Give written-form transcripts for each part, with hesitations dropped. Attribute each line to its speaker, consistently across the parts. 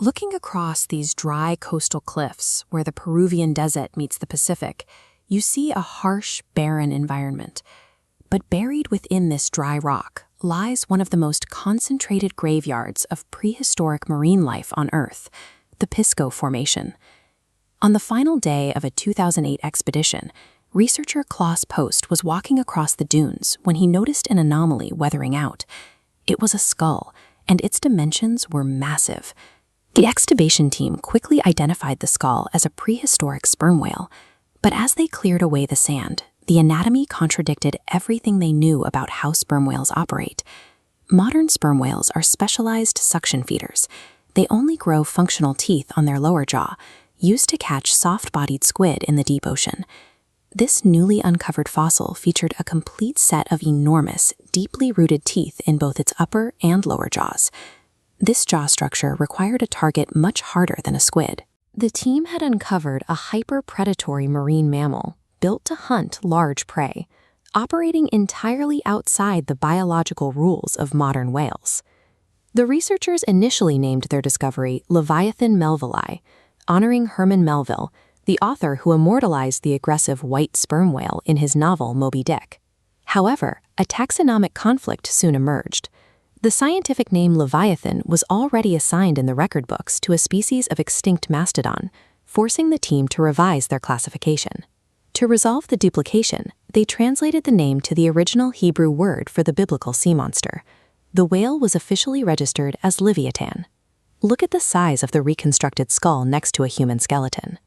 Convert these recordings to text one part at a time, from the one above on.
Speaker 1: Looking across these dry coastal cliffs where the Peruvian desert meets the Pacific, you see a harsh, barren environment. But buried within this dry rock lies one of the most concentrated graveyards of prehistoric marine life on Earth, the Pisco Formation. On the final day of a 2008 expedition, researcher Klaus Post was walking across the dunes when he noticed an anomaly weathering out. It was a skull, and its dimensions were massive. The excavation team quickly identified the skull as a prehistoric sperm whale, but as they cleared away the sand, the anatomy contradicted everything they knew about how sperm whales operate. Modern sperm whales are specialized suction feeders. They only grow functional teeth on their lower jaw, used to catch soft-bodied squid in the deep ocean. This newly uncovered fossil featured a complete set of enormous, deeply rooted teeth in both its upper and lower jaws. This jaw structure required a target much harder than a squid. The team had uncovered a hyper-predatory marine mammal built to hunt large prey, operating entirely outside the biological rules of modern whales. The researchers initially named their discovery Leviathan melvillei, honoring Herman Melville, the author who immortalized the aggressive white sperm whale in his novel Moby-Dick. However, a taxonomic conflict soon emerged. The scientific name Leviathan was already assigned in the record books to a species of extinct mastodon, forcing the team to revise their classification. To resolve the duplication, they translated the name to the original Hebrew word for the biblical sea monster. The whale was officially registered as Livyatan. Look at the size of the reconstructed skull next to a human skeleton.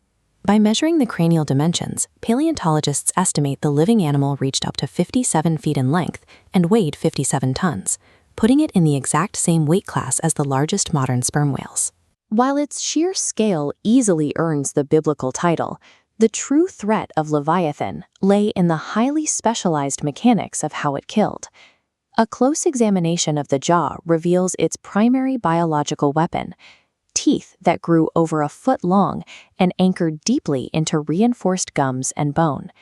Speaker 1: By measuring the cranial dimensions, paleontologists estimate the living animal reached up to 57 feet in length and weighed 57 tons, putting it in the exact same weight class as the largest modern sperm whales. While its sheer scale easily earns the biblical title, the true threat of Leviathan lay in the highly specialized mechanics of how it killed. A close examination of the jaw reveals its primary biological weapon: teeth that grew over a foot long and anchored deeply into reinforced gums and bone.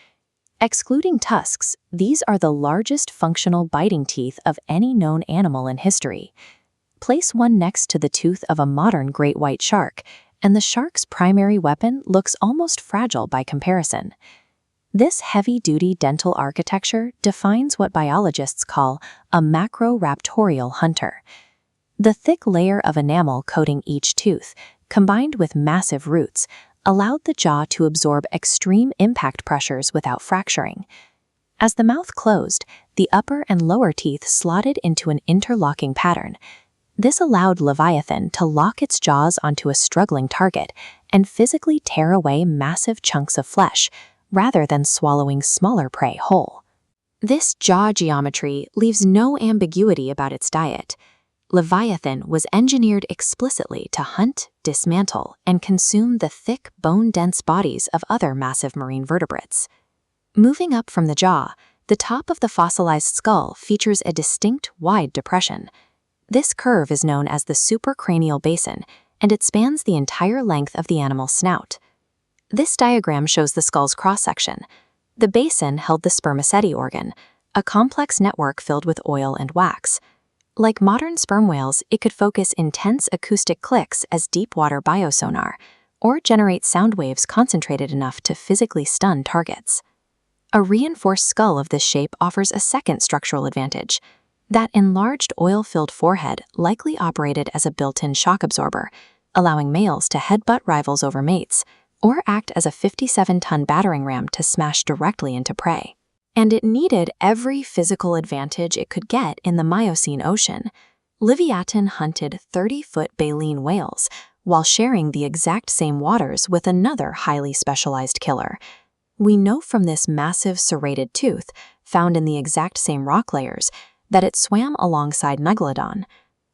Speaker 1: Excluding tusks, these are the largest functional biting teeth of any known animal in history. Place one next to the tooth of a modern great white shark, and the shark's primary weapon looks almost fragile by comparison. This heavy-duty dental architecture defines what biologists call a macroraptorial hunter. The thick layer of enamel coating each tooth, combined with massive roots, allowed the jaw to absorb extreme impact pressures without fracturing. As the mouth closed, the upper and lower teeth slotted into an interlocking pattern. This allowed Leviathan to lock its jaws onto a struggling target and physically tear away massive chunks of flesh, rather than swallowing smaller prey whole. This jaw geometry leaves no ambiguity about its diet. Leviathan was engineered explicitly to hunt, dismantle, and consume the thick, bone-dense bodies of other massive marine vertebrates. Moving up from the jaw, the top of the fossilized skull features a distinct, wide depression. This curve is known as the supracranial basin, and it spans the entire length of the animal's snout. This diagram shows the skull's cross-section. The basin held the spermaceti organ, a complex network filled with oil and wax. Like modern sperm whales, it could focus intense acoustic clicks as deep-water biosonar, or generate sound waves concentrated enough to physically stun targets. A reinforced skull of this shape offers a second structural advantage. That enlarged oil-filled forehead likely operated as a built-in shock absorber, allowing males to headbutt rivals over mates, or act as a 57-ton battering ram to smash directly into prey. And it needed every physical advantage it could get in the Miocene ocean. Livyatan hunted 30-foot baleen whales, while sharing the exact same waters with another highly specialized killer. We know from this massive serrated tooth, found in the exact same rock layers, that it swam alongside Megalodon.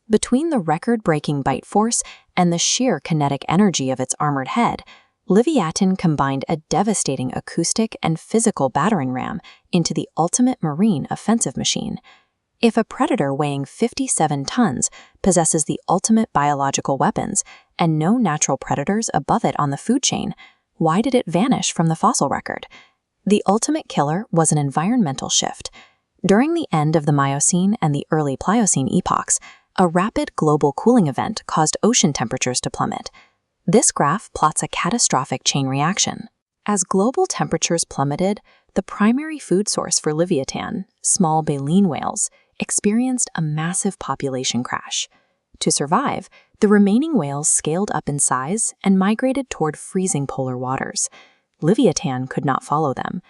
Speaker 1: Between the record-breaking bite force and the sheer kinetic energy of its armored head, Livyatan combined a devastating acoustic and physical battering ram into the ultimate marine offensive machine. If a predator weighing 57 tons possesses the ultimate biological weapons and no natural predators above it on the food chain, why did it vanish from the fossil record? The ultimate killer was an environmental shift. During the end of the Miocene and the early Pliocene epochs, A rapid global cooling event caused ocean temperatures to plummet. This graph plots a catastrophic chain reaction. As global temperatures plummeted, the primary food source for Leviathan, small baleen whales, experienced a massive population crash. To survive, the remaining whales scaled up in size and migrated toward freezing polar waters. Leviathan could not follow them.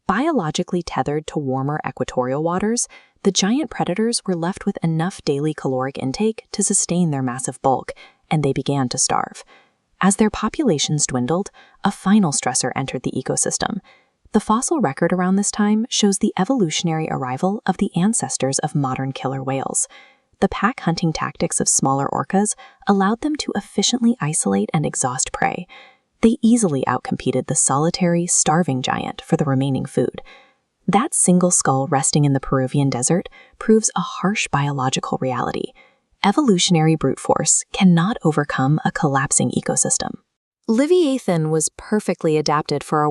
Speaker 1: Biologically tethered to warmer equatorial waters, the giant predators were left with enough daily caloric intake to sustain their massive bulk, and they began to starve. As their populations dwindled, a final stressor entered the ecosystem. The fossil record around this time shows the evolutionary arrival of the ancestors of modern killer whales. The pack hunting tactics of smaller orcas allowed them to efficiently isolate and exhaust prey. They easily outcompeted the solitary, starving giant for the remaining food. That single skull resting in the Peruvian desert proves a harsh biological reality. Evolutionary brute force cannot overcome a collapsing ecosystem. Leviathan was perfectly adapted for a